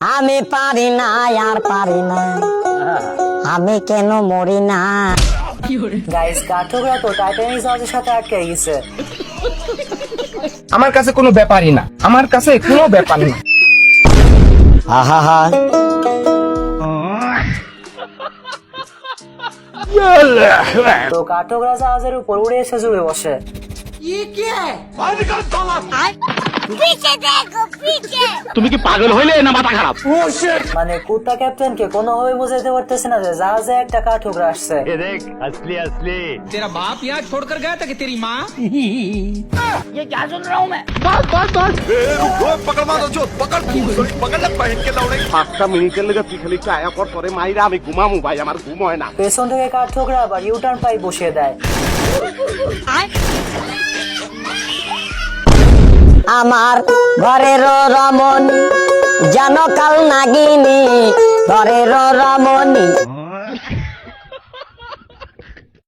আমি পারি না আর পারি না, আমি কেন মরি না। গাইস কাঠঠোকরা তো টাইটানিক জাহাজের সাথে আটকে গেছে। আমার কাছে কোনো ব্যাপারই না, আমার কাছে কোনো ব্যাপার না। আহা হা তো কাঠঠোকরা জাহাজের উপর উড়ে এসে জুড়ে বসে। তুমি কি পাগল হইলে না মাথা খারাপ? মানে কুত্তা ক্যাপ্টেনকে কোনোভাবে বোঝাইতে পারতেছে না যে জাহাজে একটা কাঠঠোকরা আসছে। দেখ আসলি আসলি तेरा बाप यहाँ छोड़कर गया था कि तेरी माँ? পাঁচটা মিনিটের লেগে তুই খালি চায়া কর পরে মাইরা আমি ঘুমামু ভাই, আমার ঘুম হয় না। পেছন থেকে কাঠঠোকরা আবার ইউটার্ন পাই বসিয়ে দেয়। আমার ঘরের রমণী যেন কাল নাগিনী, ঘরের রমণী